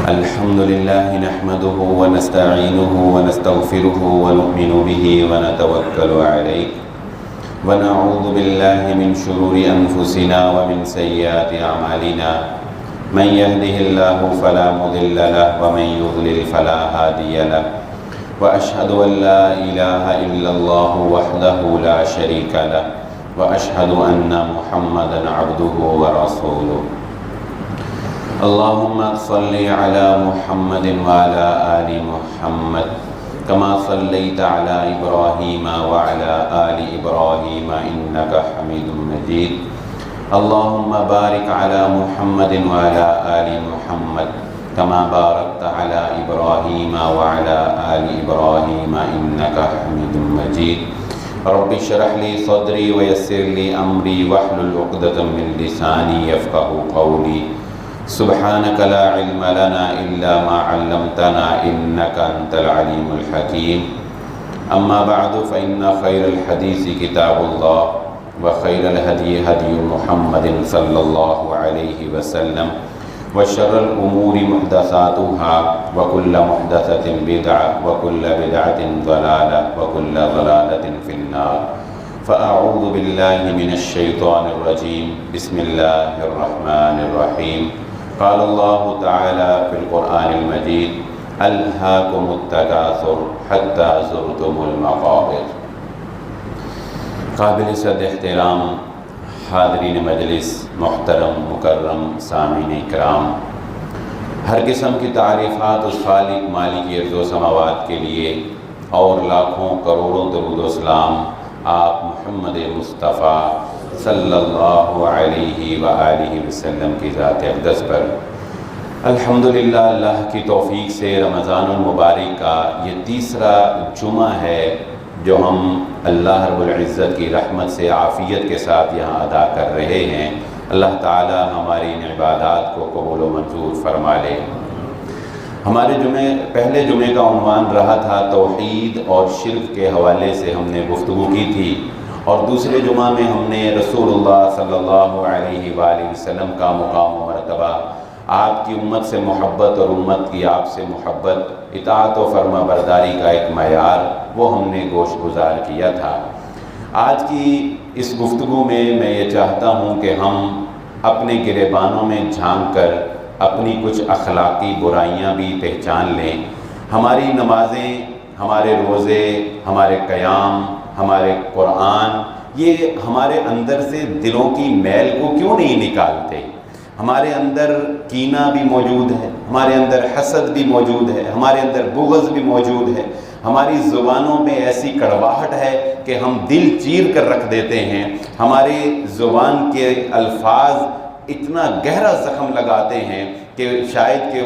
الحمد لله نحمده ونستعينه ونستغفره ونؤمن به ونتوكل عليه ونعوذ بالله من شرور أنفسنا ومن سيئات أعمالنا من يهده الله فلا مضل له ومن يضلل فلا هادي له وأشهد أن لا إله إلا الله وحده لا شريك له وأشهد أن محمدا عبده ورسوله اللهم صل على محمد وعلى آل محمد كما صليت على إبراهيم وعلى آل إبراهيم إنك حميد مجيد اللهم بارك على محمد وعلى آل محمد كما باركت على إبراهيم وعلى آل إبراهيم إنك حميد مجيد رب اشرح لي صدري ويسر لي أمري واحلل عقدة من لساني يفقهوا قولي سبحانك لا علم لنا إلا ما علمتنا إنك أنت العليم الحكيم أما بعد فإن خير الحديث كتاب الله وخير الهدي هدي محمد صلى الله عليه وسلم وشر الأمور محدثاتها وكل محدثة بدعة وكل بدعة ضلالة وكل ضلالة في النار فأعوذ بالله من الشيطان الرجيم بسم الله الرحمن الرحيم قال الله تعالى في القرآن المجيد ألهاكم التكاثر حتى زرتم المقابر۔ قابل صد احترام حاضرین مجلس، محترم مکرم سامعین کرام، ہر قسم کی تعریفات اس خالق مالک ارض و سماوات کے لیے اور لاکھوں کروڑوں درود و سلام آپ محمد مصطفیٰ صلی اللہ علیہ وآلہ وسلم کی ذات اقدس پر۔ الحمدللہ اللہ کی توفیق سے رمضان المبارک کا یہ تیسرا جمعہ ہے جو ہم اللہ رب العزت کی رحمت سے عافیت کے ساتھ یہاں ادا کر رہے ہیں۔ اللہ تعالی ہماری ان عبادات کو قبول و منظور فرما لے۔ ہمارے پہلے جمعے کا عنوان رہا تھا توحید اور شرک کے حوالے سے ہم نے گفتگو کی تھی، اور دوسرے جمعہ میں ہم نے رسول اللہ صلی اللہ علیہ وآلہ وسلم کا مقام و مرتبہ، آپ کی امت سے محبت اور امت کی آپ سے محبت، اطاعت و فرما برداری کا ایک معیار، وہ ہم نے گوشت گزار کیا تھا۔ آج کی اس گفتگو میں میں یہ چاہتا ہوں کہ ہم اپنے گریبانوں میں جھانک کر اپنی کچھ اخلاقی برائیاں بھی پہچان لیں۔ ہماری نمازیں، ہمارے روزے، ہمارے قیام، ہمارے قرآن، یہ ہمارے اندر سے دلوں کی میل کو کیوں نہیں نکالتے؟ ہمارے اندر کینہ بھی موجود ہے، ہمارے اندر حسد بھی موجود ہے، ہمارے اندر بغض بھی موجود ہے، ہماری زبانوں میں ایسی کڑواہٹ ہے کہ ہم دل چیر کر رکھ دیتے ہیں، ہمارے زبان کے الفاظ اتنا گہرا زخم لگاتے ہیں کہ شاید کہ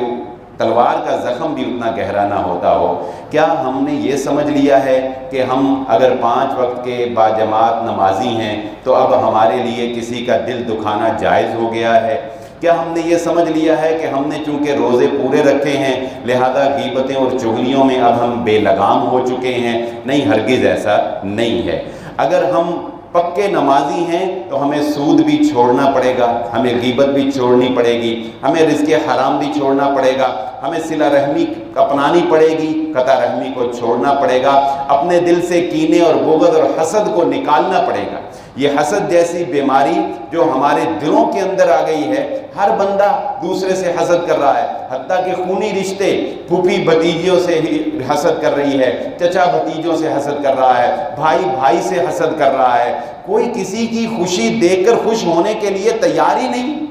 تلوار کا زخم بھی اتنا گہرا نہ ہوتا ہو۔ کیا ہم نے یہ سمجھ لیا ہے کہ ہم اگر 5 وقت کے باجماعت نمازی ہیں تو اب ہمارے لیے کسی کا دل دکھانا جائز ہو گیا ہے؟ کیا ہم نے یہ سمجھ لیا ہے کہ ہم نے چونکہ روزے پورے رکھے ہیں لہذا غیبتیں اور چغلیوں میں اب ہم بے لگام ہو چکے ہیں؟ نہیں، ہرگز ایسا نہیں ہے۔ اگر ہم پکے نمازی ہیں تو ہمیں سود بھی چھوڑنا پڑے گا، ہمیں غیبت بھی چھوڑنی پڑے گی، ہمیں رزق حرام بھی چھوڑنا پڑے گا، ہمیں صلہ رحمی اپنانی پڑے گی، قطع رحمی کو چھوڑنا پڑے گا، اپنے دل سے کینے اور بغض اور حسد کو نکالنا پڑے گا۔ یہ حسد جیسی بیماری جو ہمارے دلوں کے اندر آ گئی ہے، ہر بندہ دوسرے سے حسد کر رہا ہے، حتیٰ کہ خونی رشتے، پھوپھی بھتیجیوں سے ہی حسد کر رہی ہے، چچا بھتیجوں سے حسد کر رہا ہے، بھائی بھائی سے حسد کر رہا ہے۔ کوئی کسی کی خوشی دیکھ کر خوش ہونے کے لیے تیار ہی نہیں۔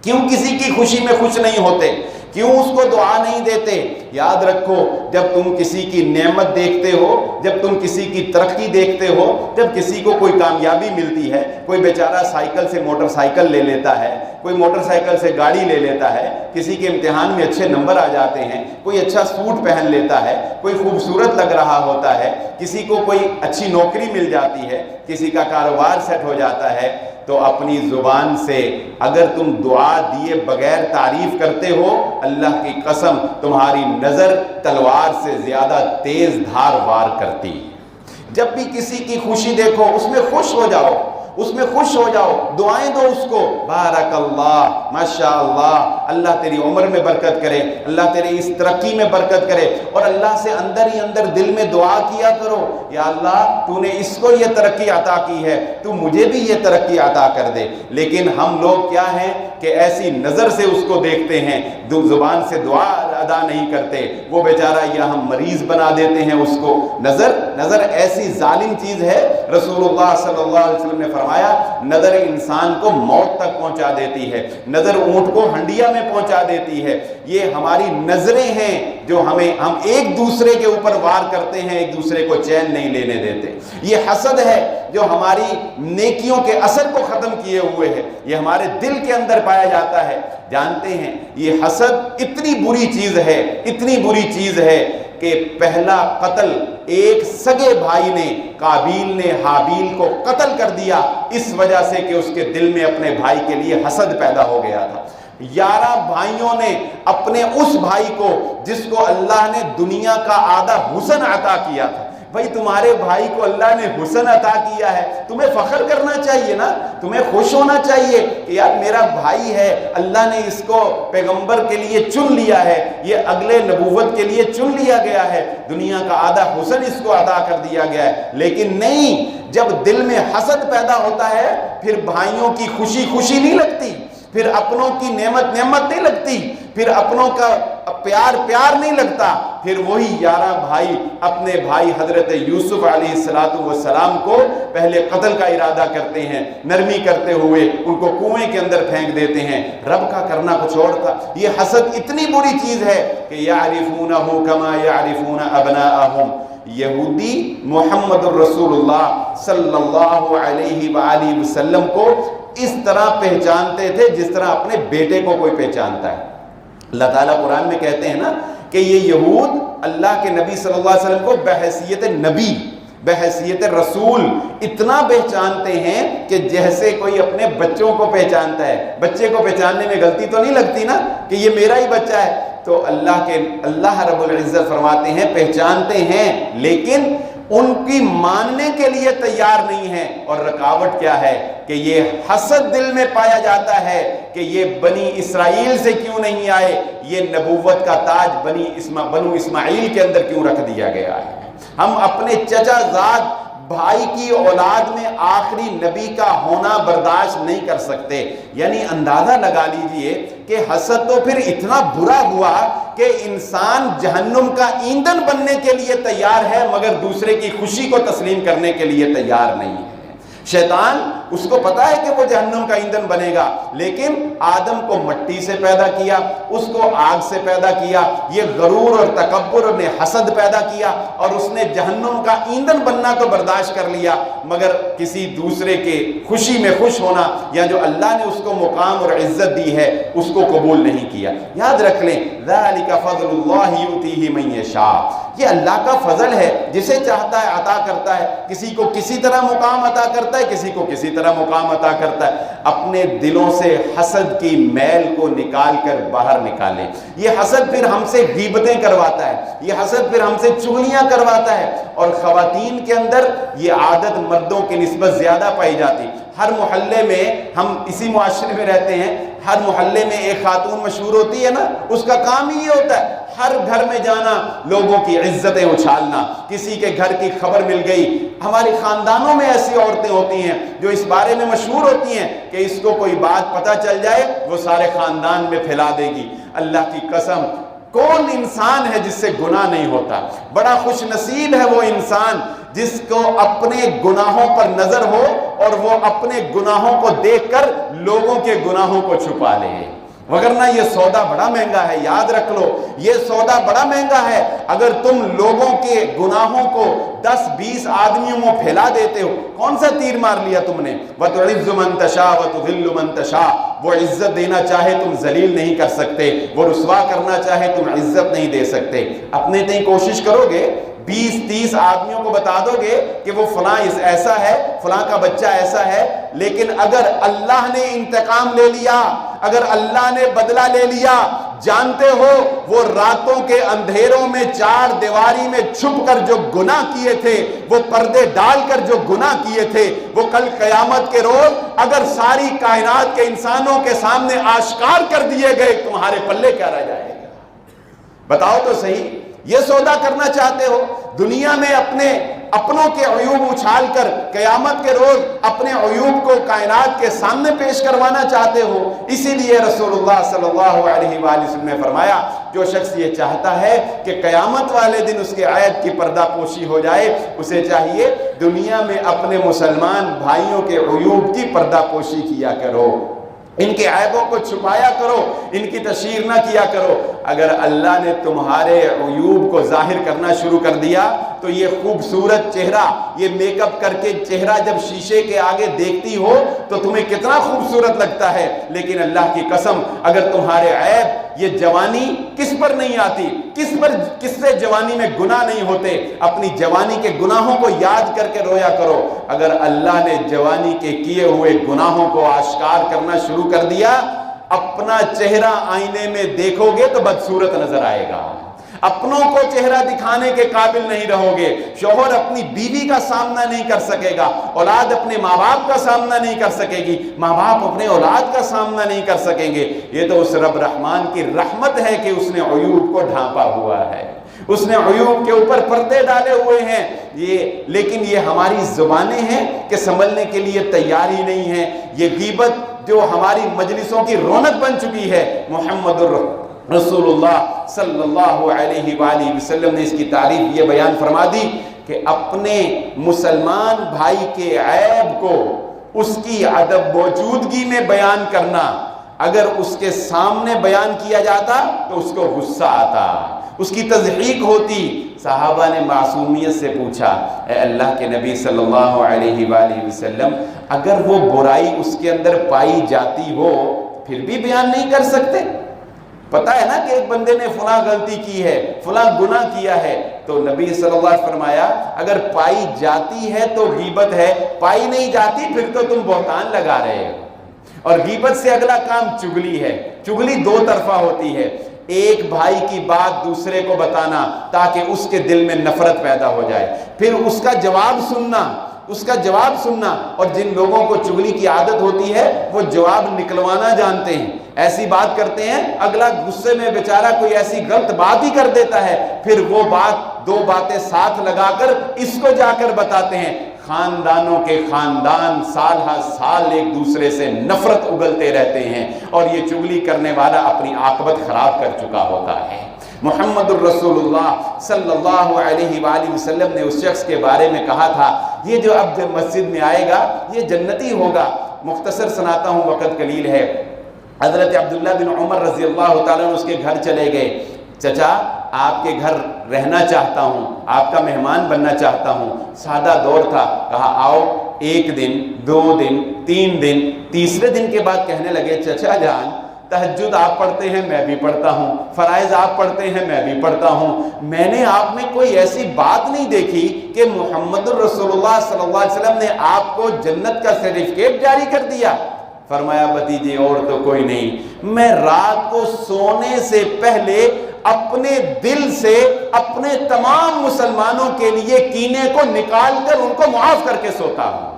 کیوں کسی کی خوشی میں خوش نہیں ہوتے؟ کیوں اس کو دعا نہیں دیتے؟ یاد رکھو، جب تم کسی کی نعمت دیکھتے ہو، جب تم کسی کی ترقی دیکھتے ہو، جب کسی کو کوئی کامیابی ملتی ہے، کوئی بیچارہ سائیکل سے موٹر سائیکل لے لیتا ہے، کوئی موٹر سائیکل سے گاڑی لے لیتا ہے، کسی کے امتحان میں اچھے نمبر آ جاتے ہیں، کوئی اچھا سوٹ پہن لیتا ہے، کوئی خوبصورت لگ رہا ہوتا ہے، کسی کو کوئی اچھی نوکری مل جاتی ہے، کسی کا کاروبار سیٹ ہو جاتا ہے، تو اپنی زبان سے اگر تم دعا دیے بغیر تعریف کرتے ہو، اللہ کی قسم تمہاری نظر تلوار سے زیادہ تیز دھار وار کرتی۔ جب بھی کسی کی خوشی دیکھو اس میں خوش ہو جاؤ، اس میں خوش ہو جاؤ، دعائیں دو اس کو، بارک اللہ، ماشاء اللہ، اللہ تیری عمر میں برکت کرے، اللہ تیری اس ترقی میں برکت کرے، اور اللہ سے اندر ہی اندر دل میں دعا کیا کرو، یا اللہ تو نے اس کو یہ ترقی عطا کی ہے، تو مجھے بھی یہ ترقی عطا کر دے۔ لیکن ہم لوگ کیا ہیں کہ ایسی نظر سے اس کو دیکھتے ہیں، زبان سے دعا ادا نہیں کرتے، وہ بیچارہ یا ہم مریض بنا دیتے ہیں اس کو۔ نظر ایسی ظالم چیز ہے، رسول اللہ صلی اللہ علیہ وسلم نے فرمایا نظر انسان کو موت تک پہنچا دیتی ہے، نظر اونٹ کو ہنڈیا میں پہنچا دیتی ہے۔ یہ ہماری نظریں ہیں جو ہم ایک دوسرے کے اوپر وار کرتے ہیں، ایک دوسرے کو چین نہیں لینے دیتے۔ یہ حسد ہے جو ہماری نیکیوں کے اثر کو ختم کیے ہوئے ہے، یہ ہمارے دل کے اندر پایا جاتا ہے۔ جانتے ہیں یہ حسد اتنی بری چیز ہے، اتنی بری چیز ہے کہ پہلا قتل ایک سگے بھائی نے، قابیل نے حابیل کو قتل کر دیا اس وجہ سے کہ اس کے دل میں اپنے بھائی کے لیے حسد پیدا ہو گیا تھا۔ 11 بھائیوں نے اپنے اس بھائی کو جس کو اللہ نے دنیا کا آدھا حسن عطا کیا تھا، بھائی تمہارے بھائی کو اللہ نے حسن عطا کیا ہے، تمہیں فخر کرنا چاہیے نا، تمہیں خوش ہونا چاہیے کہ یار میرا بھائی ہے، اللہ نے اس کو پیغمبر کے لیے چن لیا ہے، یہ اگلے نبوت کے لیے چن لیا گیا ہے، دنیا کا آدھا حسن اس کو عطا کر دیا گیا ہے۔ لیکن نہیں، جب دل میں حسد پیدا ہوتا ہے پھر بھائیوں کی خوشی خوشی نہیں لگتی، پھر اپنوں کی نعمت نعمت نہیں لگتی، پھر اپنوں کا پیار پیار نہیں لگتا، پھر وہی 11 بھائی اپنے بھائی حضرت یوسف علیہ السلام کو پہلے قتل کا ارادہ کرتے ہیں، نرمی کرتے ہوئے ان کو کنویں کے اندر پھینک دیتے ہیں۔ رب کا کرنا کچھ اور تھا۔ یہ حسد اتنی بری چیز ہے کہ یعرفونہ کما یعرفون ابناءہم، یہودی محمد الرسول اللہ صلی اللہ علیہ وآلہ وسلم کو اس طرح پہچانتے تھے جس طرح اپنے بیٹے کو کوئی پہچانتا ہے۔ اللہ تعالیٰ قرآن میں کہتے ہیں نا کہ یہ یہود اللہ کے نبی صلی اللہ علیہ وسلم کو بحیثیت نبی، بحیثیت رسول اتنا پہچانتے ہیں کہ جیسے کوئی اپنے بچوں کو پہچانتا ہے۔ بچے کو پہچاننے میں غلطی تو نہیں لگتی نا کہ یہ میرا ہی بچہ ہے، تو اللہ رب العزت فرماتے ہیں پہچانتے ہیں لیکن ان کی ماننے کے لیے تیار نہیں ہے۔ اور رکاوٹ کیا ہے کہ یہ حسد دل میں پایا جاتا ہے کہ یہ بنی اسرائیل سے کیوں نہیں آئے، یہ نبوت کا تاج بنو اسماعیل کے اندر کیوں رکھ دیا گیا ہے۔ ہم اپنے چچا زاد بھائی کی اولاد میں آخری نبی کا ہونا برداشت نہیں کر سکتے۔ یعنی اندازہ لگا لیجئے کہ حسد تو پھر اتنا برا ہوا کہ انسان جہنم کا ایندھن بننے کے لیے تیار ہے مگر دوسرے کی خوشی کو تسلیم کرنے کے لیے تیار نہیں ہے۔ شیطان اس کو پتا ہے کہ وہ جہنم کا ایندھن بنے گا، لیکن آدم کو مٹی سے پیدا کیا، اس کو آگ سے پیدا کیا، یہ غرور اور تکبر نے حسد پیدا کیا اور اس نے جہنم کا ایندھن بننا تو برداشت کر لیا مگر کسی دوسرے کے خوشی میں خوش ہونا یا جو اللہ نے اس کو مقام اور عزت دی ہے اس کو قبول نہیں کیا۔ یاد رکھ لیں ذَلِكَ فَضْلُ اللَّهِ يُؤْتِيهِ مَن يَشَاءُ، یہ اللہ کا فضل ہے، جسے چاہتا ہے عطا کرتا ہے، کسی کو کسی طرح مقام عطا کرتا ہے، کسی کو کسی طرح مقام عطا کرتا ہے۔ اپنے دلوں سے حسد کی میل کو نکال کر باہر نکالیں۔ یہ حسد پھر ہم سے غیبتیں کرواتا ہے، یہ حسد پھر ہم سے چغلیاں کرواتا ہے، اور خواتین کے اندر یہ عادت مردوں کی نسبت زیادہ پائی جاتی۔ ہر محلے میں، ہم اسی معاشرے میں رہتے ہیں، ہر محلے میں ایک خاتون مشہور ہوتی ہے نا، اس کا کام ہی یہ ہوتا ہے ہر گھر میں جانا، لوگوں کی عزتیں اچھالنا۔ کسی کے گھر کی خبر مل گئی، ہمارے خاندانوں میں ایسی عورتیں ہوتی ہیں جو اس بارے میں مشہور ہوتی ہیں کہ اس کو کوئی بات پتہ چل جائے وہ سارے خاندان میں پھیلا دے گی۔ اللہ کی قسم، کون انسان ہے جس سے گناہ نہیں ہوتا؟ بڑا خوش نصیب ہے وہ انسان جس کو اپنے گناہوں پر نظر ہو اور وہ اپنے گناہوں کو دیکھ کر لوگوں کے گناہوں کو چھپا لے، وگرنہ یہ سودا بڑا مہنگا ہے۔ یاد رکھ لو، یہ سودا بڑا مہنگا ہے۔ اگر تم لوگوں کے گناہوں کو 10-20 آدمیوں میں پھیلا دیتے ہو، کون سا تیر مار لیا تم نے؟ وَتُعِزُّ مَن تَشَاءُ وَتُذِلُّ مَن تَشَاءُ، وہ عزت دینا چاہے تم ذلیل نہیں کر سکتے، وہ رسوا کرنا چاہے تم عزت نہیں دے سکتے۔ اپنے تئیں کوشش کرو گے، 20-30 آدمیوں کو بتا دو گے کہ وہ فلاں ایسا ہے، فلاں کا بچہ ایسا ہے، لیکن اگر اللہ نے انتقام لے لیا، اگر اللہ نے بدلہ لے لیا، جانتے ہو وہ راتوں کے اندھیروں میں چار دیواری میں چھپ کر جو گناہ کیے تھے، وہ پردے ڈال کر جو گناہ کیے تھے، وہ کل قیامت کے روز اگر ساری کائنات کے انسانوں کے سامنے آشکار کر دیے گئے، تمہارے پلے کیا رہ جائے گا؟ بتاؤ تو صحیح، یہ سودا کرنا چاہتے ہو؟ دنیا میں اپنوں کے عیوب اچھال کر قیامت کے روز اپنے عیوب کو کائنات کے سامنے پیش کروانا چاہتے ہو؟ اسی لیے رسول اللہ صلی اللہ علیہ وآلہ وسلم نے فرمایا، جو شخص یہ چاہتا ہے کہ قیامت والے دن اس کے عیب کی پردہ پوشی ہو جائے، اسے چاہیے دنیا میں اپنے مسلمان بھائیوں کے عیوب کی پردہ پوشی کیا کرو، ان کے عیبوں کو چھپایا کرو، ان کی تشہیر نہ کیا کرو۔ اگر اللہ نے تمہارے عیوب کو ظاہر کرنا شروع کر دیا تو یہ خوبصورت چہرہ، یہ میک اپ کر کے چہرہ جب شیشے کے آگے دیکھتی ہو تو تمہیں کتنا خوبصورت لگتا ہے، لیکن اللہ کی قسم اگر تمہارے عیب، یہ جوانی کس پر نہیں آتی، کس سے جوانی میں گناہ نہیں ہوتے، اپنی جوانی کے گناہوں کو یاد کر کے رویا کرو۔ اگر اللہ نے جوانی کے کیے ہوئے گناہوں کو آشکار کرنا شروع کر دیا، اپنا چہرہ آئینے میں دیکھو گے تو بدصورت نظر آئے گا، اپنوں کو چہرہ دکھانے کے قابل نہیں رہو گے، شوہر اپنی بیوی کا سامنا نہیں کر سکے گا، اولاد اپنے ماں باپ کا سامنا نہیں کر سکے گی، ماں باپ اپنے اولاد کا سامنا نہیں کر سکیں گے۔ یہ تو اس رب رحمان کی رحمت ہے کہ اس نے عیوب کو ڈھانپا ہوا ہے، اس نے عیوب کے اوپر پردے ڈالے ہوئے ہیں۔ لیکن یہ ہماری زبانیں ہیں کہ سنبھلنے کے لیے تیاری نہیں ہے۔ یہ غیبت جو ہماری مجلسوں کی رونق بن چکی ہے، محمد رسول اللہ صلی اللہ علیہ وآلہ وسلم نے اس کی تعریف یہ بیان فرما دی کہ اپنے مسلمان بھائی کے عیب کو اس کی عدم موجودگی میں بیان کرنا، اگر اس کے سامنے بیان کیا جاتا تو اس کو غصہ آتا، اس کی تضحیق ہوتی۔ صحابہ نے معصومیت سے پوچھا، اے اللہ کے نبی صلی اللہ علیہ وآلہ وسلم، اگر وہ برائی اس کے اندر پائی جاتی ہو پھر بھی بیان نہیں کر سکتے؟ پتہ ہے نا کہ ایک بندے نے فلاں غلطی کی ہے، فلاں گناہ کیا ہے، تو نبی صلی اللہ علیہ وسلم فرمایا اگر پائی جاتی ہے تو غیبت ہے، پائی نہیں جاتی پھر تو تم بہتان لگا رہے ہو۔ اور غیبت سے اگلا کام چغلی ہے۔ چغلی دو طرفہ ہوتی ہے، ایک بھائی کی بات دوسرے کو بتانا تاکہ اس کے دل میں نفرت پیدا ہو جائے، پھر اس کا جواب سننا، اور جن لوگوں کو چغلی کی عادت ہوتی ہے وہ جواب نکلوانا جانتے ہیں، ایسی بات کرتے ہیں، اگلا غصے میں بیچارہ کوئی ایسی غلط بات ہی کر دیتا ہے، پھر وہ بات دو باتیں ساتھ لگا کر اس کو جا کر بتاتے ہیں۔ خاندانوں کے خاندان سال ہر سال ایک دوسرے سے نفرت اگلتے رہتے ہیں، اور یہ چغلی کرنے والا اپنی عاقبت خراب کر چکا ہوتا ہے۔ محمد الرسول اللہ صلی اللہ علیہ وآلہ وسلم نے اس شخص کے بارے میں کہا تھا، یہ جو اب جب مسجد میں آئے گا یہ جنتی ہوگا۔ مختصر سناتا ہوں، وقت قلیل ہے۔ حضرت عبداللہ بن عمر رضی اللہ تعالیٰ عنہ اس کے گھر چلے گئے، چچا آپ کے گھر رہنا چاہتا ہوں، آپ کا مہمان بننا چاہتا ہوں۔ سادہ دور تھا، کہا آؤ۔ ایک دن، 2 دن، 3 دن، تیسرے دن کے بعد کہنے لگے، چچا جان تہجد آپ پڑھتے ہیں میں بھی پڑھتا ہوں، فرائض آپ پڑھتے ہیں میں بھی پڑھتا ہوں، میں نے آپ میں کوئی ایسی بات نہیں دیکھی کہ محمد الرسول اللہ صلی اللہ علیہ وسلم نے آپ کو جنت کا سرٹیفکیٹ جاری کر دیا۔ فرمایا بھتیجے اور تو کوئی نہیں، میں رات کو سونے سے پہلے اپنے دل سے اپنے تمام مسلمانوں کے لیے کینے کو نکال کر ان کو معاف کر کے سوتا ہوں۔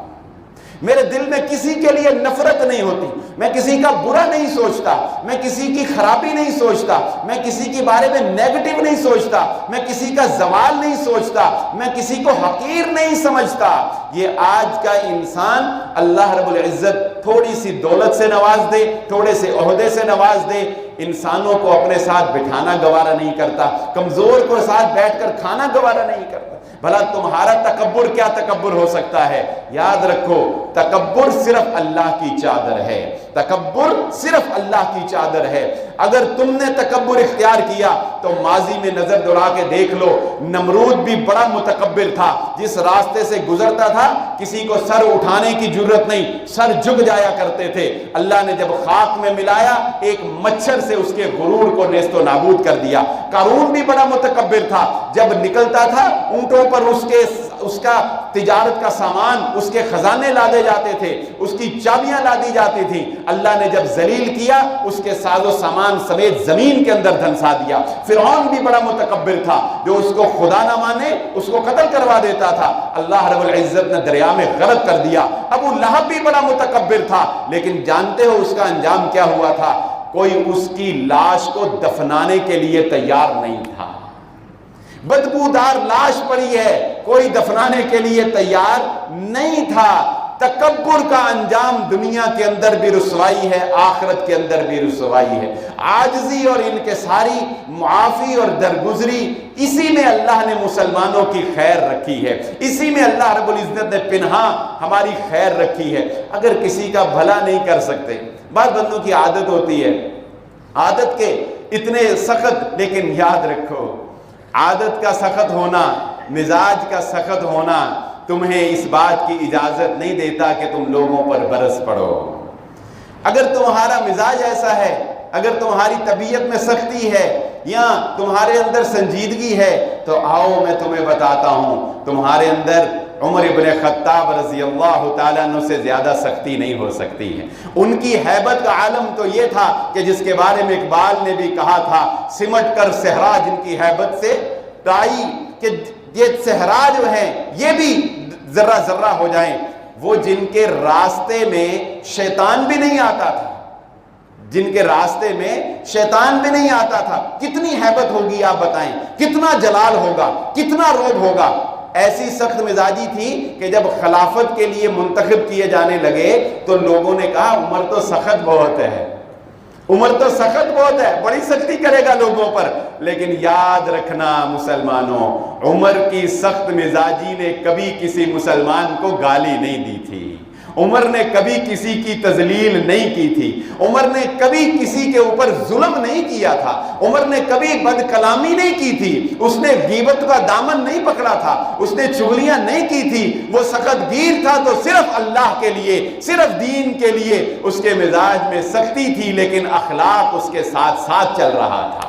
میرے دل میں کسی کے لیے نفرت نہیں ہوتی، میں کسی کا برا نہیں سوچتا، میں کسی کی خرابی نہیں سوچتا، میں کسی کے بارے میں نیگیٹو نہیں سوچتا، میں کسی کا زوال نہیں سوچتا، میں کسی کو حقیر نہیں سمجھتا۔ یہ آج کا انسان اللہ رب العزت تھوڑی سی دولت سے نواز دے، تھوڑے سے عہدے سے نواز دے، انسانوں کو اپنے ساتھ بٹھانا گوارا نہیں کرتا، کمزور کو ساتھ بیٹھ کر کھانا گوارا نہیں کرتا۔ بھلا تمہارا تکبر کیا تکبر ہو سکتا ہے؟ یاد رکھو تکبر صرف اللہ کی چادر ہے، تکبر صرف اللہ کی چادر ہے۔ اگر تم نے تکبر اختیار کیا تو ماضی میں نظر دوڑا کے دیکھ لو، نمرود بھی بڑا متکبر تھا، جس راستے سے گزرتا تھا کسی کو سر اٹھانے کی جرت نہیں، سر جھک جایا کرتے تھے۔ اللہ نے جب خاک میں ملایا ایک مچھر سے اس کے غرور کو نیست و نابود کر دیا۔ قارون بھی بڑا متکبر تھا، جب نکلتا تھا اونٹوں اونٹوں پر اس کا تجارت کا سامان، اس کے خزانے لادے جاتے تھے، اس کی چابیاں لادی جاتی تھیں۔ اللہ نے جب ذلیل کیا، اس کے ساز و سامان سمیت زمین کے اندر دھنسا دیا۔ فرعون بھی بڑا متکبر تھا، جو اس کو خدا نہ مانے اس کو قتل کروا دیتا تھا، اللہ رب العزت نے دریا میں غرق کر دیا۔ ابو لہب بھی بڑا متکبر تھا، لیکن جانتے ہو اس کا انجام کیا ہوا تھا؟ کوئی اس کی لاش کو دفنانے کے لیے تیار نہیں تھا۔ بدبودار لاش پڑی ہے، کوئی دفنانے کے لیے تیار نہیں تھا۔ تکبر کا انجام دنیا کے اندر بھی رسوائی ہے، آخرت کے اندر بھی رسوائی ہے۔ عاجزی اور انکساری، معافی اور درگزری، اسی میں اللہ نے مسلمانوں کی خیر رکھی ہے، اسی میں اللہ رب العزت نے پنہاں ہماری خیر رکھی ہے۔ اگر کسی کا بھلا نہیں کر سکتے، بعض بندوں کی عادت ہوتی ہے، عادت کے اتنے سخت، لیکن یاد رکھو عادت کا سخت ہونا، مزاج کا سخت ہونا تمہیں اس بات کی اجازت نہیں دیتا کہ تم لوگوں پر برس پڑو۔ اگر تمہارا مزاج ایسا ہے، اگر تمہاری طبیعت میں سختی ہے یا تمہارے اندر سنجیدگی ہے، تو آؤ میں تمہیں بتاتا ہوں، تمہارے اندر عمر ابن خطاب رضی اللہ تعالیٰ عنہ سے زیادہ سختی نہیں ہو سکتی ہے۔ ان کی ہیبت کا عالم تو یہ تھا کہ جس کے بارے میں اقبال نے بھی کہا تھا، سمٹ کر صحرا جن کی ہیبت سے ٹائی، کہ یہ صحرا جو ہیں یہ بھی ذرہ ذرہ ہو جائیں، وہ جن کے راستے میں شیطان بھی نہیں آتا تھا، جن کے راستے میں شیطان بھی نہیں آتا تھا، کتنی ہیبت ہوگی آپ بتائیں، کتنا جلال ہوگا، کتنا روب ہوگا۔ ایسی سخت مزاجی تھی کہ جب خلافت کے لیے منتخب کیے جانے لگے تو لوگوں نے کہا عمر تو سخت بہت ہے، عمر تو سخت بہت ہے، بڑی سختی کرے گا لوگوں پر۔ لیکن یاد رکھنا مسلمانوں، عمر کی سخت مزاجی نے کبھی کسی مسلمان کو گالی نہیں دی تھی، عمر نے کبھی کسی کی تذلیل نہیں کی تھی، عمر نے کبھی کسی کے اوپر ظلم نہیں کیا تھا، عمر نے کبھی بد کلامی نہیں کی تھی، اس نے غیبت کا دامن نہیں پکڑا تھا، اس نے چغلیاں نہیں کی تھی۔ وہ سخت گیر تھا تو صرف اللہ کے لیے، صرف دین کے لیے۔ اس کے مزاج میں سختی تھی لیکن اخلاق اس کے ساتھ ساتھ چل رہا تھا۔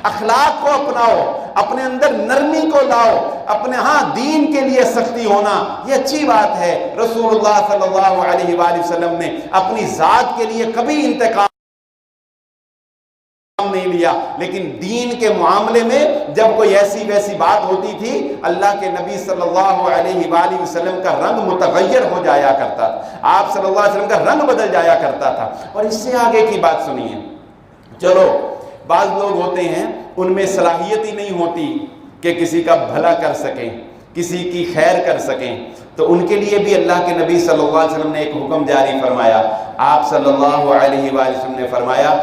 اخلاق کو اپناؤ، اپنے اندر نرمی کو لاؤ، اپنے دین کے لیے سختی ہونا یہ اچھی بات ہے۔ رسول اللہ صلی اللہ علیہ وآلہ وسلم نے اپنی ذات کے لیے کبھی انتقام نہیں لیا، لیکن دین کے معاملے میں جب کوئی ایسی ویسی بات ہوتی تھی، اللہ کے نبی صلی اللہ علیہ وآلہ وسلم کا رنگ متغیر ہو جایا کرتا تھا، آپ صلی اللہ علیہ وسلم کا رنگ بدل جایا کرتا تھا۔ اور اس سے آگے کی بات سنیے، چلو بعض لوگ ہوتے ہیں ان میں صلاحیت ہی نہیں ہوتی کہ کسی کا بھلا کر سکیں، کسی کی خیر کر سکیں، تو ان کے لیے بھی اللہ کے نبی صلی اللہ علیہ وسلم نے ایک حکم جاری فرمایا۔ آپ صلی اللہ علیہ وآلہ وسلم نے فرمایا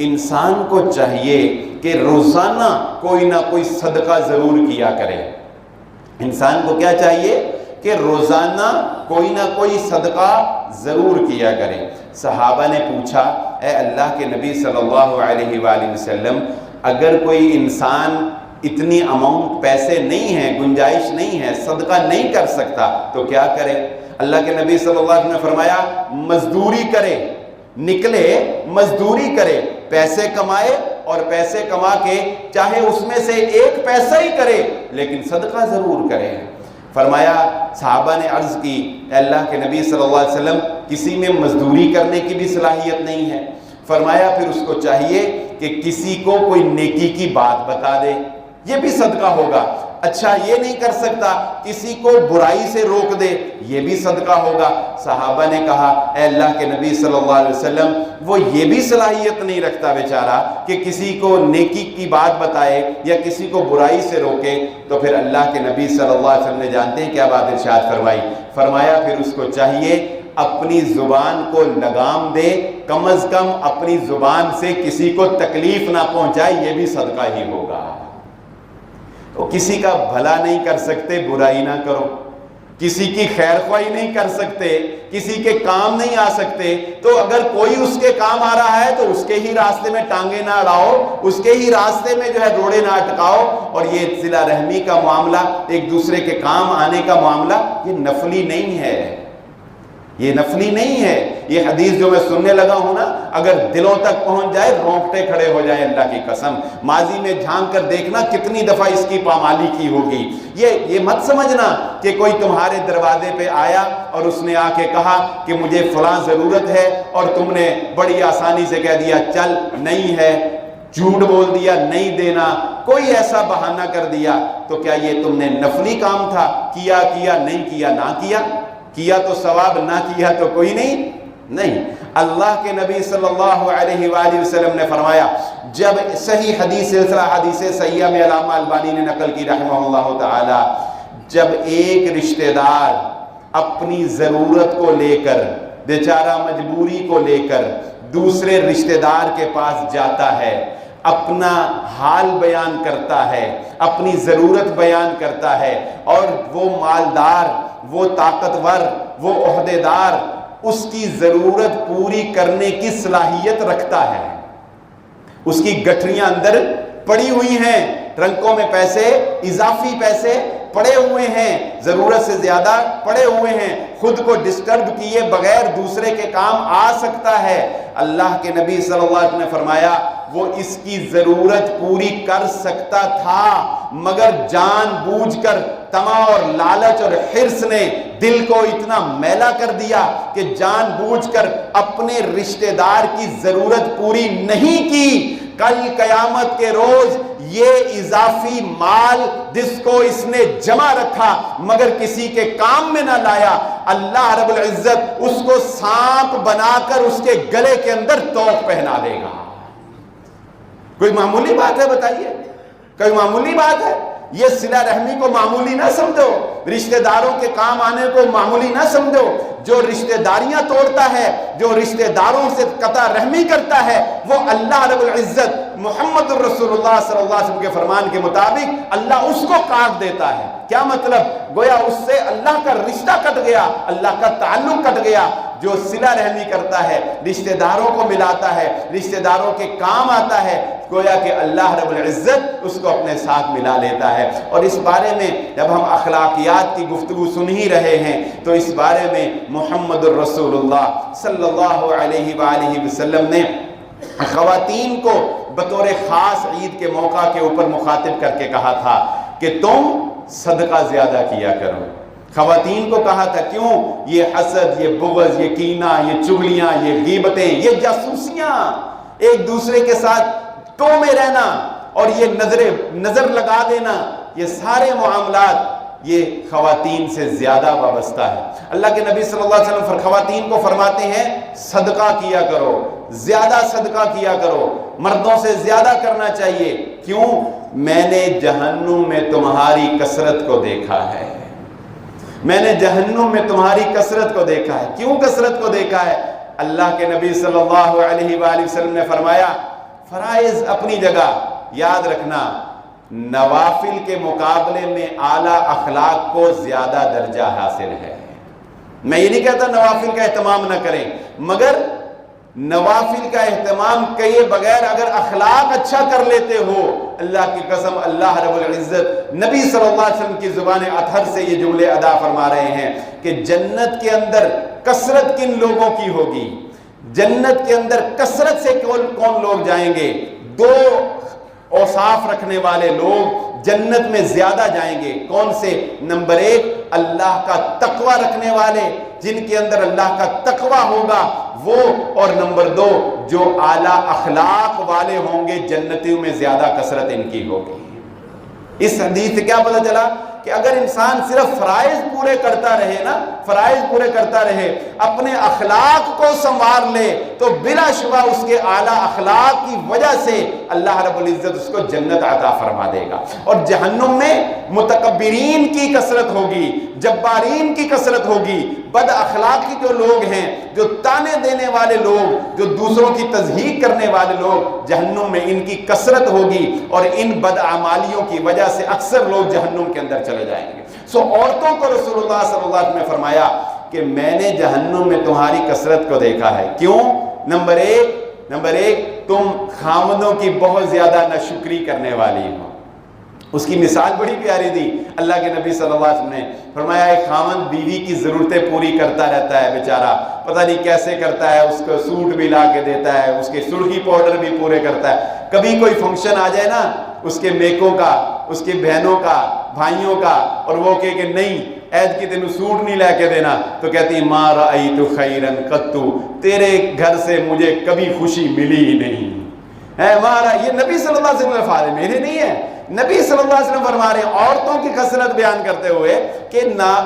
انسان کو چاہیے کہ روزانہ کوئی نہ کوئی صدقہ ضرور کیا کرے۔ انسان کو کیا چاہیے کہ روزانہ کوئی نہ کوئی صدقہ ضرور کیا کرے۔ صحابہ نے پوچھا اے اللہ کے نبی صلی اللہ علیہ وآلہ وسلم، اگر کوئی انسان اتنی اماؤنٹ پیسے نہیں ہیں، گنجائش نہیں ہے، صدقہ نہیں کر سکتا تو کیا کرے؟ اللہ کے نبی صلی اللہ علیہ وسلم نے فرمایا مزدوری کرے، نکلے مزدوری کرے، پیسے کمائے اور پیسے کما کے چاہے اس میں سے ایک پیسہ ہی کرے لیکن صدقہ ضرور کرے۔ فرمایا صحابہ نے عرض کی اے اللہ کے نبی صلی اللہ علیہ وسلم کسی میں مزدوری کرنے کی بھی صلاحیت نہیں ہے۔ فرمایا پھر اس کو چاہیے کہ کسی کو کوئی نیکی کی بات بتا دے، یہ بھی صدقہ ہوگا۔ اچھا یہ نہیں کر سکتا کسی کو برائی سے روک دے، یہ بھی صدقہ ہوگا۔ صحابہ نے کہا اے اللہ کے نبی صلی اللہ علیہ وسلم وہ یہ بھی صلاحیت نہیں رکھتا بیچارہ کہ کسی کو نیکی کی بات بتائے یا کسی کو برائی سے روکے، تو پھر اللہ کے نبی صلی اللہ علیہ وسلم نے جانتے ہیں کیا بات ارشاد فرمائی؟ فرمایا پھر اس کو چاہیے اپنی زبان کو لگام دے، کم از کم اپنی زبان سے کسی کو تکلیف نہ پہنچائے، یہ بھی صدقہ ہی ہوگا۔ تو کسی کا بھلا نہیں کر سکتے برائی نہ کرو، کسی کی خیر خواہی نہیں کر سکتے، کسی کے کام نہیں آ سکتے، تو اگر کوئی اس کے کام آ رہا ہے تو اس کے ہی راستے میں ٹانگیں نہ اڑاؤ، اس کے ہی راستے میں جو ہے روڑے نہ اٹکاؤ۔ اور یہ صلہ رحمی کا معاملہ، ایک دوسرے کے کام آنے کا معاملہ، یہ نفلی نہیں ہے، یہ نفلی نہیں ہے. یہ حدیث جو میں سننے لگا ہوں نا، اگر دلوں تک پہنچ جائے رونگٹے کھڑے ہو جائیں اللہ کی قسم. ماضی میں جھانک کر دیکھنا کتنی دفعہ اس کی پامالی کی ہوگی. یہ مت سمجھنا کہ کوئی تمہارے دروازے پہ آیا اور اس نے آ کے کہا کہ مجھے فلاں ضرورت ہے، اور تم نے بڑی آسانی سے کہہ دیا چل نہیں ہے، جھوٹ بول دیا نہیں دینا، کوئی ایسا بہانہ کر دیا. تو کیا یہ تم نے نفلی کام تھا؟ کیا نہیں کیا نہ کیا تو ثواب، نہ کیا تو کوئی نہیں. اللہ کے نبی صلی اللہ علیہ وآلہ وسلم نے فرمایا، جب صحیح حدیث سلسلہ حدیث صحیحہ میں علامہ البانی نے نقل کی رحمہ اللہ تعالی، جب ایک رشتہ دار اپنی ضرورت کو لے کر، بیچارہ مجبوری کو لے کر دوسرے رشتہ دار کے پاس جاتا ہے، اپنا حال بیان کرتا ہے، اپنی ضرورت بیان کرتا ہے، اور وہ مالدار، وہ طاقتور، وہ عہدیدار اس کی ضرورت پوری کرنے کی صلاحیت رکھتا ہے، اس کی گٹھریاں اندر پڑی ہوئی ہیں، ٹرنکوں میں پیسے، اضافی پیسے پڑے ہوئے ہیں، ضرورت سے زیادہ پڑے ہوئے ہیں، خود کو ڈسٹرب کیے بغیر دوسرے کے کام آ سکتا ہے. اللہ کے نبی صلی اللہ علیہ وسلم نے فرمایا وہ اس کی ضرورت پوری کر سکتا تھا، مگر جان بوجھ کر طمع اور لالچ اور حرص نے دل کو اتنا میلا کر دیا کہ جان بوجھ کر اپنے رشتہ دار کی ضرورت پوری نہیں کی. کل قیامت کے روز یہ اضافی مال جس کو اس نے جمع رکھا مگر کسی کے کام میں نہ لایا، اللہ رب العزت اس کو سانپ بنا کر اس کے گلے کے اندر توق پہنا دے گا. کوئی معمولی بات ہے؟ بتائیے، کوئی معمولی بات ہے؟ یہ صلہ رحمی کو معمولی نہ سمجھو، رشتہ داروں کے کام آنے کو معمولی نہ سمجھو. جو رشتہ داریاں توڑتا ہے، جو رشتہ داروں سے قطع رحمی کرتا ہے، وہ اللہ رب العزت محمد الرسول اللہ صلی اللہ علیہ وسلم کے فرمان کے مطابق اللہ اس کو کاٹ دیتا ہے. کیا مطلب؟ گویا اس سے اللہ کا رشتہ کٹ گیا، اللہ کا تعلق کٹ گیا. جو صلہ رحمی کرتا ہے، رشتہ داروں کو ملاتا ہے، رشتہ داروں کے کام آتا ہے، گویا کہ اللہ رب العزت اس کو اپنے ساتھ ملا لیتا ہے. اور اس بارے میں جب ہم اخلاقیات کی گفتگو سن ہی رہے ہیں تو اس بارے میں محمد الرسول اللہ صلی اللہ علیہ وآلہ وسلم نے خواتین کو بطور خاص عید کے موقع کے اوپر مخاطب کر کے کہا تھا کہ تم صدقہ زیادہ کیا کرو. خواتین کو کہا تھا، کیوں؟ یہ حسد، یہ بغض، یہ کینہ، یہ چغلیاں، یہ غیبتیں، یہ جاسوسیاں، ایک دوسرے کے ساتھ تو میں رہنا اور یہ نظر لگا دینا، یہ سارے معاملات یہ خواتین سے زیادہ وابستہ ہے. اللہ کے نبی صلی اللہ علیہ وسلم خواتین کو فرماتے ہیں صدقہ کیا کرو، زیادہ صدقہ کیا کرو، مردوں سے زیادہ کرنا چاہیے. کیوں؟ میں نے جہنم میں تمہاری کثرت کو دیکھا ہے، میں نے جہنم میں تمہاری کثرت کو دیکھا ہے. کیوں کثرت کو دیکھا ہے؟ اللہ کے نبی صلی اللہ علیہ وآلہ وسلم نے فرمایا فرائض اپنی جگہ، یاد رکھنا نوافل کے مقابلے میں اعلیٰ اخلاق کو زیادہ درجہ حاصل ہے. میں یہ نہیں کہتا نوافل کا اہتمام نہ کریں، مگر نوافل کا اہتمام کیے بغیر اگر اخلاق اچھا کر لیتے ہو، اللہ کی قسم اللہ رب العزت نبی صلی اللہ علیہ وسلم کی زبان اطہر سے یہ جملے ادا فرما رہے ہیں کہ جنت کے اندر کثرت کن لوگوں کی ہوگی؟ جنت کے اندر کثرت سے کون لوگ جائیں گے؟ دو اوصاف رکھنے والے لوگ جنت میں زیادہ جائیں گے. کون سے؟ نمبر ایک اللہ کا تقوی رکھنے والے، جن کے اندر اللہ کا تقوی ہوگا وہ، اور نمبر دو جو اعلیٰ اخلاق والے ہوں گے، جنتیوں میں زیادہ کثرت ان کی ہوگی. اس حدیث سے کیا پتہ چلا کہ اگر انسان صرف فرائض پورے کرتا رہے نا، فرائض پورے کرتا رہے، اپنے اخلاق کو سنوار لے، تو بلا شبہ اس کے اعلیٰ اخلاق کی وجہ سے اللہ رب العزت اس کو جنت عطا فرما دے گا. اور جہنم میں متکبرین کی کثرت ہوگی، جبارین کی کثرت ہوگی، بد اخلاقی جو لوگ ہیں، جو تانے دینے والے لوگ، جو دوسروں کی تضحیق کرنے والے لوگ، جہنم میں ان کی کثرت ہوگی. اور ان بد اعمالیوں کی وجہ سے اکثر لوگ جہنم کے اندر چلے جائیں گے. عورتوں کو رسول اللہ صلی اللہ علیہ وسلم نے فرمایا کہ میں نے جہنم میں تمہاری کثرت کو دیکھا ہے. کیوں؟ نمبر ایک تم خامدوں کی بہت زیادہ ناشکری کرنے والی ہو. اس کی مثال بڑی پیاری دی اللہ کے نبی صلی اللہ علیہ وسلم نے فرمایا ایک خاوند بیوی کی ضرورتیں پوری کرتا رہتا ہے بیچارہ، پتہ نہیں کیسے کرتا ہے، اس کو سوٹ بھی لا کے دیتا ہے، اس کے سرخی پاؤڈر بھی پورے کرتا ہے، کبھی کوئی فنکشن آ جائے نا اس کے میکوں کا، اس کی بہنوں کا، بھائیوں کا، اور وہ کہے کہ نہیں عید کی تینوں سوٹ نہیں لے کے دینا، تو کہتی ما رأیت خیرا قط، تیرے گھر سے مجھے کبھی خوشی ملی ہی نہیں ہے ہمارا۔ یہ نبی صلی اللہ علیہ وسلم الفاظ میرے نہیں ہے، نبی صلی اللہ علیہ وسلم فرما رہے ہیں عورتوں کی خصلت بیان کرتے ہوئے کہ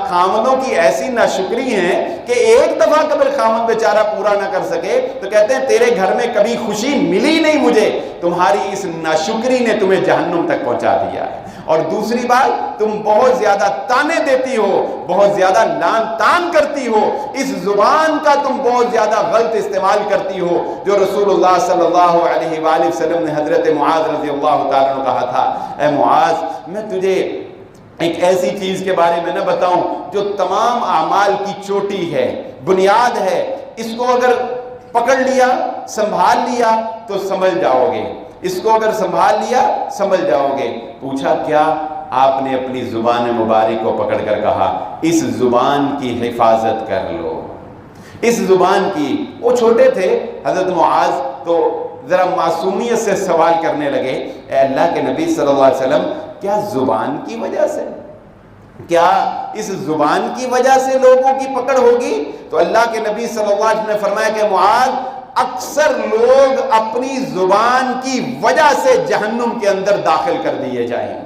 خامندوں کی ایسی ناشکری ہیں کہ ایک دفعہ قبل خامند بیچارہ پورا نہ کر سکے تو کہتے ہیں تیرے گھر میں کبھی خوشی ملی نہیں مجھے، تمہاری اس ناشکری نے تمہیں جہنم تک پہنچا دیا ہے۔ اور دوسری بات، تم بہت زیادہ تانے دیتی ہو، بہت زیادہ لان تان کرتی ہو، اس زبان کا تم بہت زیادہ غلط استعمال کرتی ہو، جو رسول اللہ صلی اللہ علیہ وآلہ وسلم نے حضرت معاذ رضی اللہ تعالیٰ عنہ کہا تھا، اے معاذ میں تجھے ایک ایسی چیز کے بارے میں نہ بتاؤں جو تمام اعمال کی چوٹی ہے، بنیاد ہے، اس کو اگر پکڑ لیا، سنبھال لیا تو سمجھ جاؤ گے، اس کو اگر سنبھال لیا سمجھ جاؤ گے۔ پوچھا کیا؟ آپ نے اپنی زبان مبارک کو پکڑ کر کہا اس زبان کی حفاظت کر لو، اس زبان کی۔ وہ چھوٹے تھے حضرت معاذ، تو ذرا معصومیت سے سوال کرنے لگے، اے اللہ کے نبی صلی اللہ علیہ وسلم کیا زبان کی وجہ سے، کیا اس زبان کی وجہ سے لوگوں کی پکڑ ہوگی؟ تو اللہ کے نبی صلی اللہ علیہ وسلم نے فرمایا کہ معاذ اکثر لوگ اپنی زبان کی وجہ سے جہنم کے اندر داخل کر دیے جائیں گے،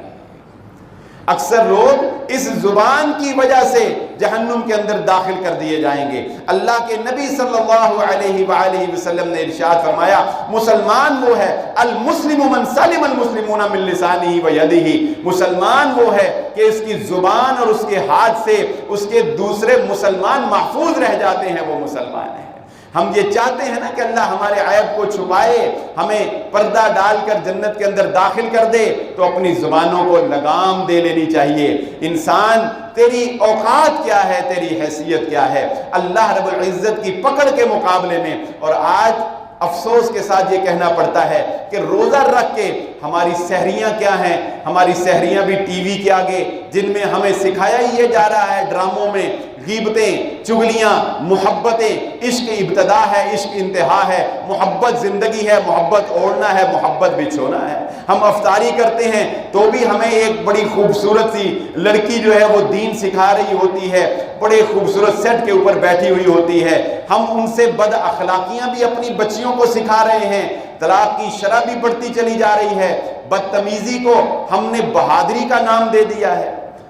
اکثر لوگ اس زبان کی وجہ سے جہنم کے اندر داخل کر دیے جائیں گے۔ اللہ کے نبی صلی اللہ علیہ وآلہ وسلم نے ارشاد فرمایا مسلمان وہ ہے المسلم من سلم المسلمون من لسانہ ویدہ، مسلمان وہ ہے کہ اس کی زبان اور اس کے ہاتھ سے اس کے دوسرے مسلمان محفوظ رہ جاتے ہیں، وہ مسلمان ہیں۔ ہم یہ چاہتے ہیں نا کہ اللہ ہمارے عیب کو چھپائے، ہمیں پردہ ڈال کر جنت کے اندر داخل کر دے، تو اپنی زبانوں کو لگام دے لینی چاہیے۔ انسان تیری اوقات کیا ہے، تیری حیثیت کیا ہے اللہ رب العزت کی پکڑ کے مقابلے میں؟ اور آج افسوس کے ساتھ یہ کہنا پڑتا ہے کہ روزہ رکھ کے ہماری سحریاں کیا ہیں، ہماری سحریاں بھی ٹی وی کے آگے، جن میں ہمیں سکھایا ہی یہ جا رہا ہے ڈراموں میں، غیبتیں، چغلیاں، محبتیں، عشق ابتدا ہے، عشق انتہا ہے، محبت زندگی ہے، محبت اوڑھنا ہے، محبت بچھونا ہے۔ ہم افطاری کرتے ہیں تو بھی ہمیں ایک بڑی خوبصورت سی لڑکی جو ہے وہ دین سکھا رہی ہوتی ہے، بڑے خوبصورت سیٹ کے اوپر بیٹھی ہوئی ہوتی ہے، ہم ان سے بد اخلاقیاں بھی اپنی بچیوں کو سکھا رہے ہیں، طلاق کی شرح بھی بڑھتی چلی جا رہی ہے، بدتمیزی کو ہم نے بہادری کا نام دے دیا ہے،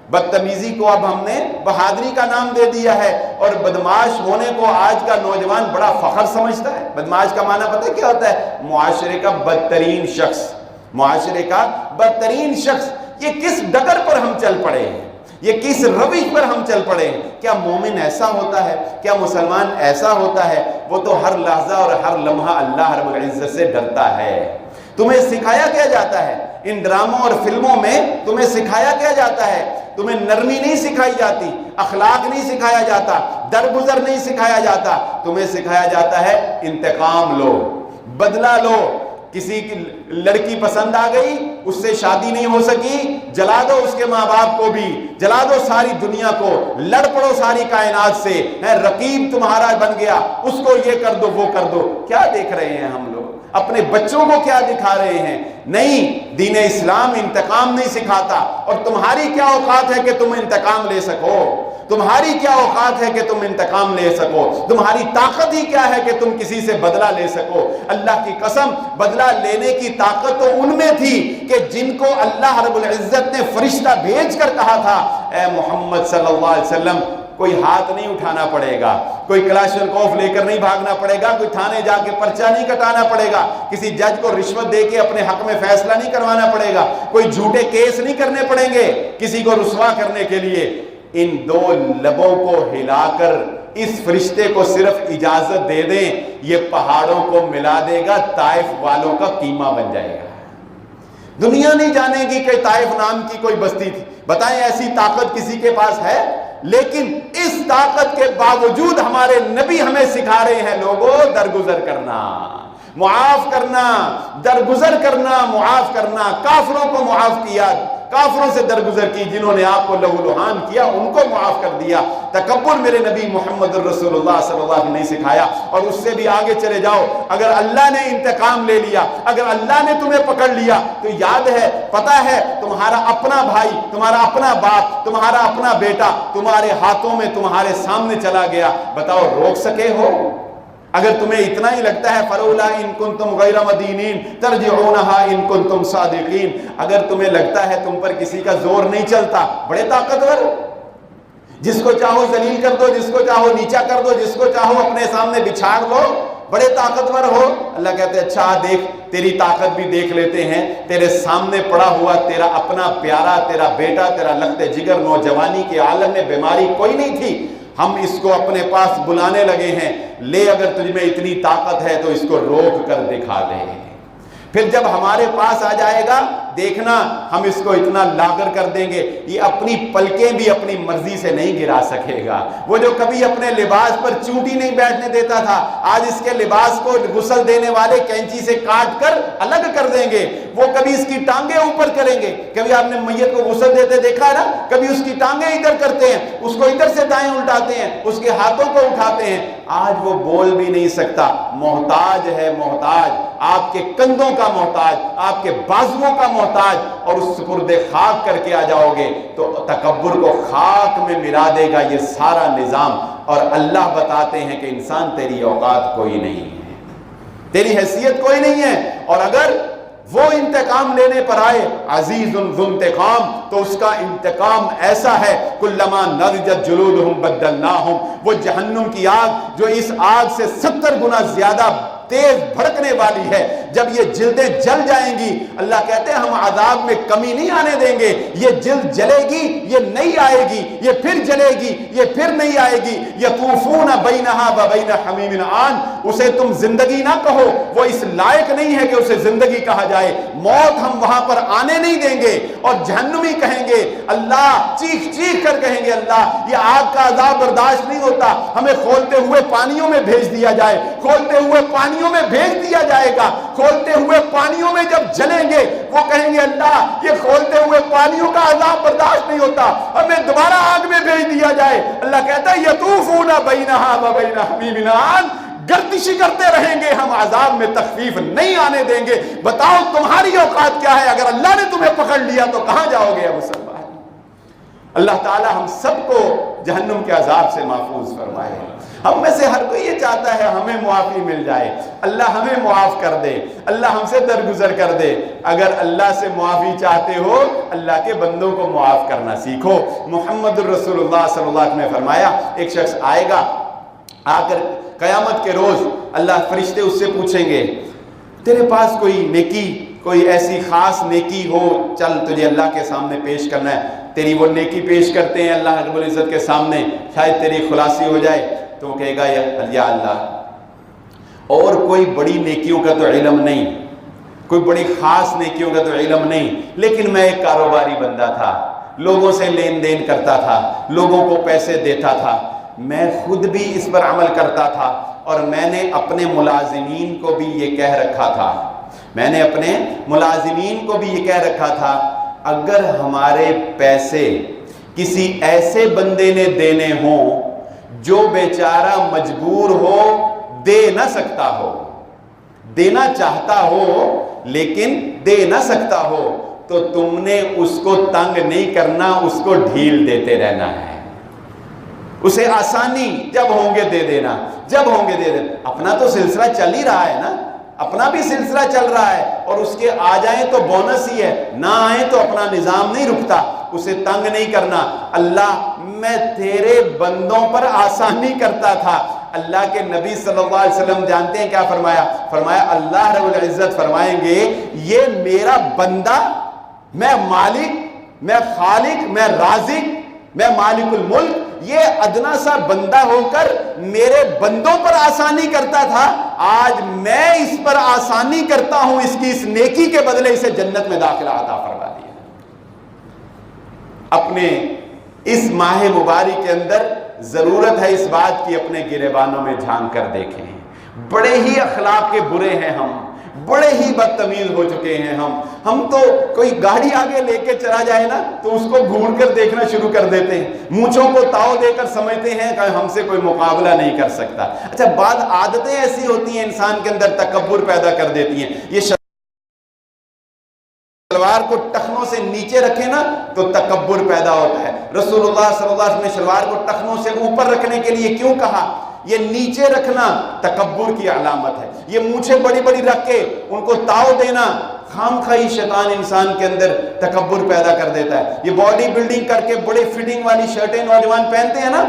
بدتمیزی کو اب ہم نے بہادری کا نام دے دیا ہے، اور بدمعاش ہونے کو آج کا نوجوان بڑا فخر سمجھتا ہے۔ بدمعاش کا معنی پتہ کیا ہوتا ہے؟ معاشرے کا بدترین شخص، معاشرے کا بدترین شخص۔ یہ کس ڈگر پر ہم چل پڑے ہیں، یہ کس روش پر ہم چل پڑے ہیں؟ کیا مومن ایسا ہوتا ہے؟ کیا مسلمان ایسا ہوتا ہے؟ وہ تو ہر لحظہ اور ہر لمحہ اللہ رب العزت سے ڈرتا ہے۔ تمہیں سکھایا کیا جاتا ہے ان ڈراموں اور فلموں میں؟ تمہیں سکھایا کیا جاتا ہے؟ تمہیں نرمی نہیں سکھائی جاتی، اخلاق نہیں سکھایا جاتا، درگزر نہیں سکھایا جاتا، تمہیں سکھایا جاتا ہے انتقام لو، بدلہ لو۔ کسی کی لڑکی پسند آ گئی، اس سے شادی نہیں ہو سکی، جلا دو اس کے ماں باپ کو بھی، جلا دو ساری دنیا کو، لڑ پڑو ساری کائنات سے، رقیب تمہارا بن گیا، اس کو یہ کر دو وہ کر دو۔ کیا دیکھ رہے ہیں ہم لوگ؟ اپنے بچوں کو کیا دکھا رہے ہیں؟ نہیں، دین اسلام انتقام نہیں سکھاتا۔ اور تمہاری کیا اوقات ہے کہ تم انتقام لے سکو؟ تمہاری کیا اوقات ہے کہ تم انتقام لے سکو؟ تمہاری طاقت ہی کیا ہے کہ تم کسی سے بدلہ لے سکو؟ اللہ کی قسم، بدلہ لینے کی طاقت تو ان میں تھی کہ جن کو اللہ رب العزت نے فرشتہ بھیج کر کہا تھا اے محمد صلی اللہ علیہ وسلم، کوئی ہاتھ نہیں اٹھانا پڑے گا، کوئی کلاشنکوف لے کر نہیں بھاگنا پڑے گا، کوئی تھانے جا کے پرچہ نہیں کٹانا پڑے گا، کسی جج کو رشوت دے کے اپنے حق میں فیصلہ نہیں کروانا پڑے گا، کوئی جھوٹے کیس نہیں کرنے پڑیں گے کسی کو رسوا کرنے کے لیے۔ ان دو لبوں کو ہلا کر اس فرشتے کو صرف اجازت دے دیں، یہ پہاڑوں کو ملا دے گا، طائف والوں کا قیمہ بن جائے گا۔ دنیا نہیں جانے گی کہ طائف نام کی کوئی بستی تھی، بتائیں ایسی طاقت کسی کے پاس ہے؟ لیکن اس طاقت کے باوجود ہمارے نبی ہمیں سکھا رہے ہیں لوگوں درگزر کرنا، معاف کرنا، درگزر کرنا، معاف کرنا۔ کافروں کو معاف کیا، کافروں سے درگزر کی جنہوں نے آپ کو لہو لہان کیا ان کو معاف کر دیا۔ تکبر میرے نبی محمد الرسول اللہ صلی اللہ علیہ وسلم نے سکھایا۔ اور اس سے بھی آگے چلے جاؤ، اگر اللہ نے انتقام لے لیا، اگر اللہ نے تمہیں پکڑ لیا تو یاد ہے، پتہ ہے، تمہارا اپنا بھائی، تمہارا اپنا باپ، تمہارا اپنا بیٹا تمہارے ہاتھوں میں تمہارے سامنے چلا گیا، بتاؤ روک سکے ہو؟ اگر تمہیں اتنا ہی لگتا ہے فلولا ان کنتم غیر مدینین ترجعونها ان کنتم صادقین، اگر تمہیں لگتا ہے تم پر کسی کا زور نہیں چلتا، بڑے طاقتور، جس کو چاہو ذلیل کر دو، جس کو چاہو نیچا کر دو، جس کو چاہو اپنے سامنے بچھاڑ لو، بڑے طاقتور ہو۔ اللہ کہتے ہیں اچھا دیکھ، تیری طاقت بھی دیکھ لیتے ہیں، تیرے سامنے پڑا ہوا تیرا اپنا پیارا، تیرا بیٹا، تیرا لخت جگر، نوجوانی کے عالم میں بیماری کوئی نہیں تھی، ہم اس کو اپنے پاس بلانے لگے ہیں، لے اگر تجھ میں اتنی طاقت ہے تو اس کو روک کر دکھا دے۔ پھر جب ہمارے پاس آ جائے گا دیکھنا ہم اس کو اتنا لاغر کر دیں گے، یہ اپنی پلکیں بھی اپنی مرضی سے نہیں گرا سکے گا۔ وہ جو کبھی اپنے لباس پر چونٹی نہیں بیٹھنے دیتا تھا، آج اس کے لباس کو غسل دینے والے کینچی سے کاٹ کر الگ کر دیں گے۔ وہ کبھی اس کی ٹانگیں اوپر کریں گے، کبھی آپ نے میت کو غسل دیتے دیکھا ہے نا، کبھی اس کی ٹانگیں ادھر کرتے ہیں، اس کو ادھر سے دائیں الٹاتے ہیں، اس کے ہاتھوں کو اٹھاتے ہیں۔ آج وہ بول بھی نہیں سکتا، محتاج ہے، محتاج، آپ کے کندھوں کا محتاج، آپ کے بازوؤں کا محتاج، اور اس سپرد خاک کر کے آ جاؤ گے تو تکبر کو خاک میں ملا دے گا یہ سارا نظام۔ اور اللہ بتاتے ہیں کہ انسان تیری اوقات کوئی نہیں ہے، تیری حیثیت کوئی نہیں ہے، اور اگر وہ انتقام لینے پر آئے عزیز ذو انتقام تو اس کا انتقام ایسا ہے، کلما نضجت جلودہم بدلناہم، وہ جہنم کی آگ جو اس آگ سے 70 گنا زیادہ تیز بھڑکنے والی ہے، جب یہ جلدیں جل جائیں گی اللہ کہتے ہیں ہم عذاب میں کمی نہیں آنے دیں گے، یہ جلد جلے گی، یہ نہیں آئے گی، یہ پھر جلے گی، یہ پھر نہیں آئے گی، یطوفون بینہا وبین حمیم آن، اسے تم زندگی نہ کہو، وہ اس لائق نہیں ہے کہ اسے زندگی کہا جائے، موت ہم وہاں پر آنے نہیں دیں گے۔ اور جہنمی کہیں گے اللہ، چیخ چیخ کر کہیں گے اللہ یہ آگ کا عذاب برداشت نہیں ہوتا، ہمیں کھولتے ہوئے پانیوں میں بھیج دیا جائے، کھولتے ہوئے پانیوں میں بھیج دیا جائے گا۔ کھولتے ہوئے پانیوں میں جب جلیں گے وہ کہیں گے اللہ یہ کھولتے ہوئے پانیوں کا عذاب برداشت نہیں ہوتا، ہمیں دوبارہ آگ میں بھیج دیا جائے۔ اللہ کہتا ہے یطوفون بینہا وبین حمیم آن، گردشی کرتے رہیں گے، ہم عذاب میں تخفیف نہیں آنے دیں گے۔ بتاؤ تمہاری اوقات کیا ہے؟ اگر اللہ نے تمہیں پکڑ لیا تو کہاں جاؤ گے مسلمان؟ اللہ تعالی ہم سب کو جہنم کے عذاب سے محفوظ فرمائے۔ ہم میں سے ہر کوئی یہ چاہتا ہے ہمیں معافی مل جائے، اللہ ہمیں معاف کر دے، اللہ ہم سے درگزر کر دے۔ اگر اللہ سے معافی چاہتے ہو اللہ کے بندوں کو معاف کرنا سیکھو۔ محمد الرسول اللہ صلی اللہ علیہ وسلم نے فرمایا ایک شخص آئے گا، آ کر قیامت کے روز اللہ فرشتے اس سے پوچھیں گے تیرے پاس کوئی نیکی، کوئی ایسی خاص نیکی ہو، چل تجھے اللہ کے سامنے پیش کرنا ہے، تیری وہ نیکی پیش کرتے ہیں اللہ رب العزت کے سامنے، شاید تیری خلاصی ہو جائے، تو وہ کہے گا یا اللہ اور کوئی بڑی نیکیوں کا تو علم نہیں، کوئی بڑی خاص نیکیوں کا تو علم نہیں، لیکن میں ایک کاروباری بندہ تھا، لوگوں سے لین دین کرتا تھا، لوگوں کو پیسے دیتا تھا، میں خود بھی اس پر عمل کرتا تھا، اور میں نے اپنے ملازمین کو بھی یہ کہہ رکھا تھا، میں نے اپنے ملازمین کو بھی یہ کہہ رکھا تھا اگر ہمارے پیسے کسی ایسے بندے نے دینے ہوں جو بیچارہ مجبور ہو، دے نہ سکتا ہو، دینا چاہتا ہو لیکن دے نہ سکتا ہو، تو تم نے اس کو تنگ نہیں کرنا، اس کو ڈھیل دیتے رہنا ہے، اسے آسانی جب ہوں گے دے دینا، جب ہوں گے دے دینا۔ اپنا تو سلسلہ چل ہی رہا ہے نا، اپنا بھی سلسلہ چل رہا ہے، اور اس کے آ جائیں تو بونس ہی ہے، نہ آئیں تو اپنا نظام نہیں رکتا، اسے تنگ نہیں کرنا۔ اللہ میں تیرے بندوں پر آسانی کرتا تھا۔ اللہ کے نبی صلی اللہ علیہ وسلم جانتے ہیں کیا فرمایا؟ فرمایا اللہ رب العزت فرمائیں گے یہ میرا بندہ، میں مالک، میں خالق، میں رازق، میں مالک الملک، یہ ادنا سا بندہ ہو کر میرے بندوں پر آسانی کرتا تھا، آج میں اس پر آسانی کرتا ہوں، اس کی اس نیکی کے بدلے اسے جنت میں داخلہ عطا فرما دیا۔ اپنے اس ماہ مبارک کے اندر ضرورت ہے اس بات کی اپنے گریبانوں میں جھانک کر دیکھیں، بڑے ہی اخلاق کے برے ہیں ہم، بڑے ہی بدتمیز ہو چکے ہیں ہم تو کوئی گاڑی آگے لے کے چلا جائے نا تو اس کو گھور کر دیکھنا شروع کر دیتے ہیں، مونچھوں کو تاؤ دے کر سمجھتے ہیں کہ ہم سے کوئی مقابلہ نہیں کر سکتا۔ اچھا، بعض عادتیں ایسی ہوتی ہیں انسان کے اندر تکبر پیدا کر دیتی ہیں۔ یہ شلوار کو ٹخنوں سے نیچے رکھے نا تو تکبر پیدا ہوتا ہے۔ رسول اللہ صلی اللہ علیہ وسلم نے شلوار کو ٹخنوں سے اوپر رکھنے کے لیے کیوں کہا؟ یہ نیچے رکھنا تکبر کی علامت ہے۔ یہ مونچھیں بڑی بڑی رکھ کے ان کو تاؤ دینا، خام خواہی شیطان انسان کے اندر تکبر پیدا کر دیتا ہے۔ یہ باڈی بلڈنگ کر کے بڑے فٹنگ والی شرٹیں نوجوان پہنتے ہیں نا،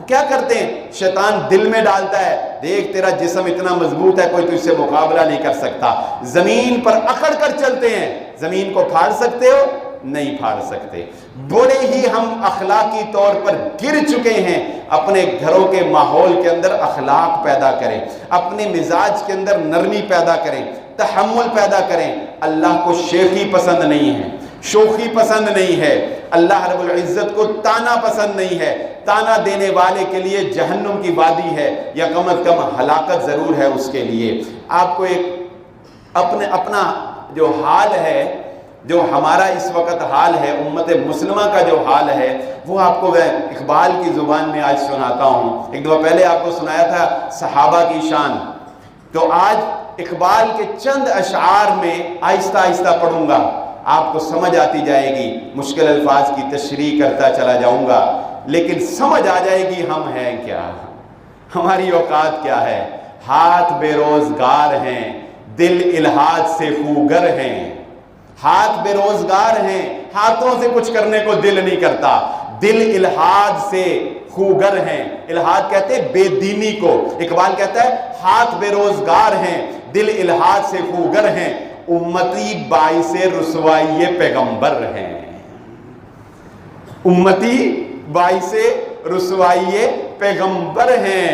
کیا کرتے ہیں؟ شیطان دل میں ڈالتا ہے، دیکھ تیرا جسم اتنا مضبوط ہے، کوئی تجھ سے مقابلہ نہیں کر سکتا۔ زمین پر اکڑ کر چلتے ہیں، زمین کو پھاڑ سکتے ہو؟ نہیں پھاڑ سکتے۔ بڑے ہی ہم اخلاقی طور پر گر چکے ہیں۔ اپنے گھروں کے ماحول کے اندر اخلاق پیدا کریں، اپنے مزاج کے اندر نرمی پیدا کریں، تحمل پیدا کریں۔ اللہ کو شیخی پسند نہیں ہے، شوخی پسند نہیں ہے، اللہ رب العزت کو تانا پسند نہیں ہے۔ تانا دینے والے کے لیے جہنم کی وادی ہے، یا کم از کم ہلاکت ضرور ہے اس کے لیے۔ آپ کو ایک اپنا جو حال ہے، جو ہمارا اس وقت حال ہے، امت مسلمہ کا جو حال ہے، وہ آپ کو میں اقبال کی زبان میں آج سناتا ہوں۔ ایک دفعہ پہلے آپ کو سنایا تھا صحابہ کی شان، تو آج اقبال کے چند اشعار میں آہستہ آہستہ پڑھوں گا، آپ کو سمجھ آتی جائے گی۔ مشکل الفاظ کی تشریح کرتا چلا جاؤں گا، لیکن سمجھ آ جائے گی ہم ہیں کیا، ہماری اوقات کیا ہے۔ ہاتھ بے روزگار ہیں، دل الحاد سے خوگر ہیں۔ ہاتھ بے روزگار ہیں، ہاتھوں سے کچھ کرنے کو دل نہیں کرتا، دل الحاد سے خوگر ہیں۔ الحاد کہتے ہیں بے دینی کو، اقبال کہتا ہے ہاتھ بے روزگار ہیں، دل الحاد سے خوگر ہیں، امتی باعث رسوائی پیغمبر ہیں۔ امتی باعث رسوائی پیغمبر ہیں،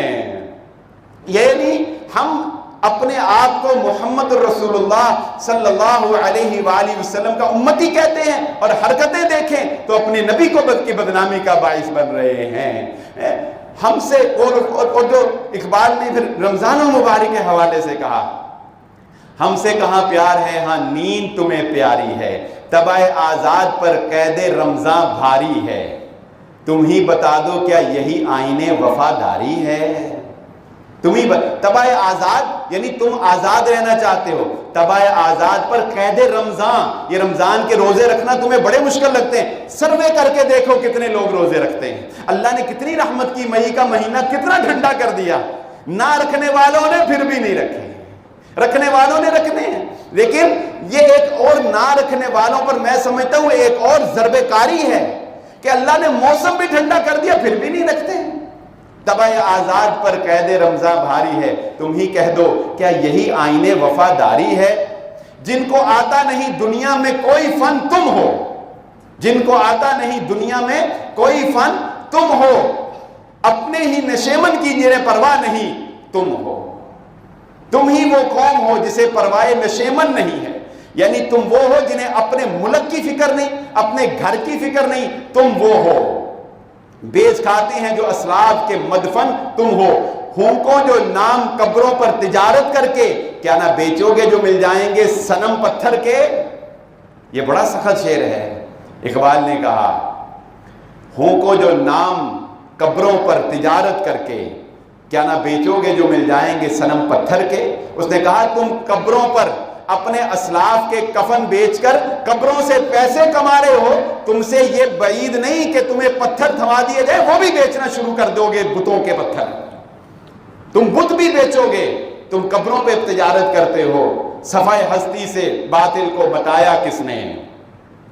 یعنی ہم اپنے آپ کو محمد رسول اللہ صلی اللہ علیہ وآلہ وسلم کا امتی کہتے ہیں، اور حرکتیں دیکھیں تو اپنے نبی کو کی بدنامی کا باعث بن رہے ہیں۔ ہم سے اور جو اقبال نے پھر رمضان المبارک کے حوالے سے کہا، ہم سے کہاں پیار ہے، ہاں نیند تمہیں پیاری ہے، طبع آزاد پر قید رمضان بھاری ہے، تم ہی بتا دو کیا یہی آئین وفاداری ہے۔ تم ہی طبع آزاد یعنی تم آزاد رہنا چاہتے ہو، طبع آزاد پر قید رمضان، یہ رمضان کے روزے رکھنا تمہیں بڑے مشکل لگتے ہیں، سروے کر کے دیکھو کتنے لوگ روزے رکھتے ہیں۔ اللہ نے کتنی رحمت کی، مئی کا مہینہ کتنا ٹھنڈا کر دیا، نہ رکھنے والوں نے پھر بھی نہیں رکھے، رکھنے والوں نے رکھنے ہیں۔ لیکن یہ ایک اور نہ رکھنے والوں پر میں سمجھتا ہوں ایک اور ضرب کاری ہے کہ اللہ نے موسم بھی ٹھنڈا کر دیا پھر بھی نہیں رکھتے۔ طبع آزاد پر قید رمضان بھاری ہے، تم ہی کہہ دو کیا یہی آئین وفاداری ہے۔ جن کو آتا نہیں دنیا میں کوئی فن تم ہو، جن کو آتا نہیں دنیا میں کوئی فن تم ہو، اپنے ہی نشیمن کی جنہیں پرواہ نہیں تم ہو۔ تم ہی وہ قوم ہو جسے پرواہ نشیمن نہیں ہے، یعنی تم وہ ہو جنہیں اپنے ملک کی فکر نہیں، اپنے گھر کی فکر نہیں، تم وہ ہو۔ بیچ کھاتے ہیں جو اسلاف کے مدفن تم ہو، ہونکوں جو نام قبروں پر تجارت کر کے کیا نہ بیچو گے جو مل جائیں گے صنم پتھر کے۔ یہ بڑا سخت شعر ہے۔ اقبال نے کہا ہونکوں جو نام قبروں پر تجارت کر کے کیا نہ بیچو گے جو مل جائیں گے صنم پتھر کے۔ اس نے کہا تم قبروں پر اپنے اسلاف کے کفن بیچ کر قبروں سے پیسے کما رہے ہو، تم سے یہ بعید نہیں کہ تمہیں پتھر تھما دیے جائے، وہ بھی بیچنا شروع کر دو گے، بتوں کے پتھر، تم بت بھی بیچو گے، تم قبروں پہ تجارت کرتے ہو۔ صفحہ ہستی سے باطل کو بتایا کس نے،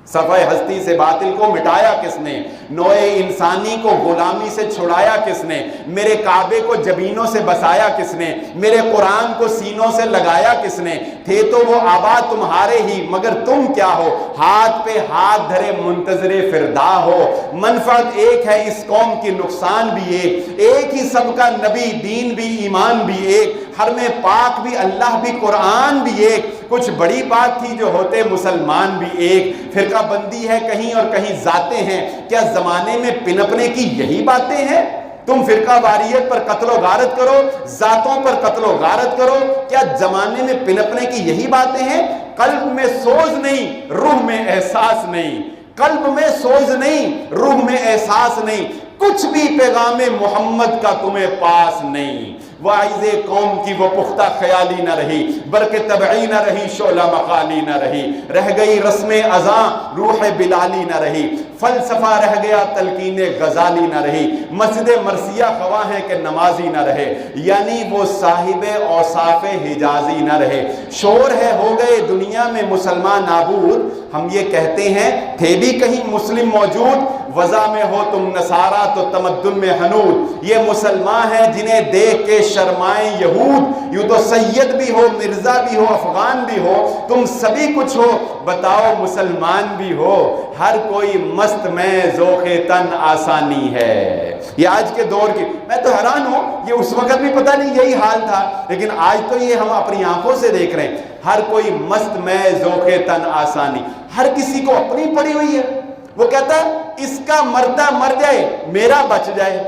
صفحہ ہستی سے باطل کو مٹایا کس نے، نوع انسانی کو غلامی سے چھڑایا کس نے، میرے کعبے کو جبینوں سے بسایا کس نے، میرے قرآن کو سینوں سے لگایا کس نے۔ تھے تو وہ آباد تمہارے ہی مگر تم کیا ہو، ہاتھ پہ ہاتھ دھرے منتظر فردا ہو۔ منفعت ایک ہے اس قوم کی نقصان بھی ایک ہی سب کا نبی، دین بھی ایمان بھی ایک، حرم پاک بھی اللہ بھی قرآن بھی ایک، کچھ بڑی بات تھی جو ہوتے مسلمان بھی ایک۔ فرقہ بندی ہے کہیں اور کہیں ذاتیں ہیں، کیا زمانے میں پنپنے کی یہی باتیں ہیں؟ تم فرقہ واریت پر قتل و غارت کرو، ذاتوں پر قتل و غارت کرو. کیا زمانے میں پنپنے کی یہی باتیں ہیں؟ قلب میں سوز نہیں، روح میں احساس نہیں. قلب میں سوز نہیں، روح میں احساس نہیں. کچھ بھی پیغام محمد کا تمہیں پاس نہیں. واعظ قوم کی وہ پختہ خیالی نہ رہی، برق طبعی نہ رہی، شعلہ مقالی نہ رہی. رہ گئی رسم اذاں، روح بلالی نہ رہی. فلسفہ رہ گیا، تلقین غزالی نہ رہی. مسجد مرثیہ خواہ ہے کہ نمازی نہ رہے، یعنی وہ صاحب اوصاف حجازی نہ رہے. شور ہے ہو گئے دنیا میں مسلمان نابود. ہم یہ کہتے ہیں تھے بھی کہیں مسلم موجود، وضع میں ہو تم نصارہ تو تمدن میں حنود. یہ مسلمان ہیں جنہیں دیکھ کے شرمائیں یہود. یوں تو سید بھی ہو، مرزا بھی ہو، افغان بھی ہو، تم سبھی کچھ ہو، بتاؤ مسلمان بھی ہو. ہر کوئی مست میں ذوق تن آسانی ہے. یہ آج کے دور کی، میں تو حیران ہوں، یہ اس وقت بھی پتہ نہیں یہی حال تھا، لیکن آج تو یہ ہم اپنی آنکھوں سے دیکھ رہے ہیں. ہر کوئی مست میں ذوق تن آسانی. ہر کسی کو اپنی پڑی ہوئی ہے. وہ کہتا ہے اس کا مردہ مر جائے، میرا بچ جائے.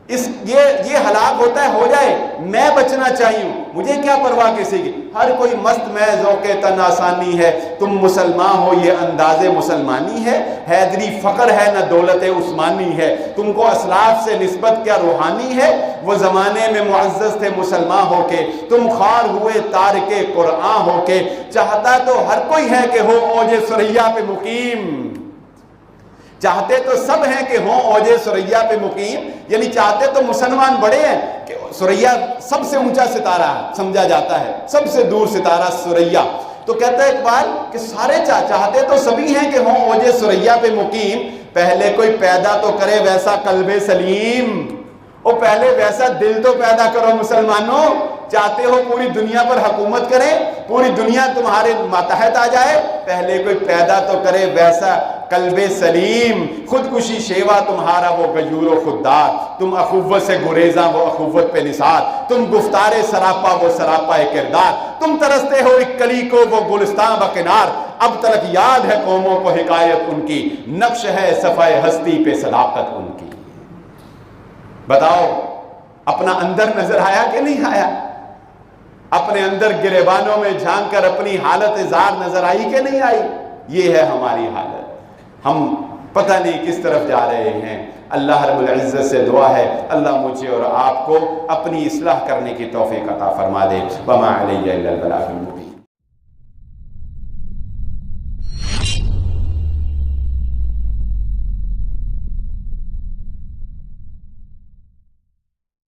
یہ ہلاک ہوتا ہے، ہو جائے، میں بچنا چاہیے، مجھے کیا پرواہ کسی کی. ہر کوئی مست میں ذوق تن آسانی ہے. تم مسلمان ہو یہ انداز مسلمانی ہے. حیدری فقر ہے نہ دولت عثمانی ہے. تم کو اسلاف سے نسبت کیا روحانی ہے. وہ زمانے میں معزز تھے مسلمان ہو کے، تم خوار ہوئے تارک قرآن ہو کے. چاہتا تو ہر کوئی ہے کہ ہو اوج ثریا پہ مقیم. چاہتے تو سب ہیں کہ ہوں اوج ثریا پہ مقیم، یعنی چاہتے تو مسلمان بڑے ہیں کہ ثریا سب سے اونچا ستارہ سمجھا جاتا ہے، سب سے دور ستارہ ثریا. تو کہتا ہے اقبال کہ سارے چاہتے تو سبھی ہیں کہ ہوں اوج ثریا پہ مقیم. پہلے کوئی پیدا تو کرے ویسا قلب سلیم. او پہلے ویسا دل تو پیدا کرو مسلمانوں. چاہتے ہو پوری دنیا پر حکومت کرے، پوری دنیا تمہارے ماتحت آ جائے، پہلے کوئی پیدا تو کرے ویسا قلب سلیم. خودکشی شیوا تمہارا وہ غیور و خوددار. تم اخوت سے گریزاں وہ اخوت پہ نثار. تم گفتار سراپا وہ سراپا کردار. تم ترستے ہو ایک کلی کو وہ گلستان بکنار. اب تلک یاد ہے قوموں کو حکایت ان کی، نقش ہے صفحہ ہستی پہ صداقت ان کی. بتاؤ اپنا اندر نظر آیا کہ نہیں آیا؟ اپنے اندر گریبانوں میں جھانک کر اپنی حالت زار نظر آئی کہ نہیں آئی؟ یہ ہے ہماری حالت. ہم پتہ نہیں کس طرف جا رہے ہیں. اللہ رب العزت سے دعا ہے اللہ مجھے اور آپ کو اپنی اصلاح کرنے کی توفیق عطا فرما دے. وما علیہ الا البلاغ المبین.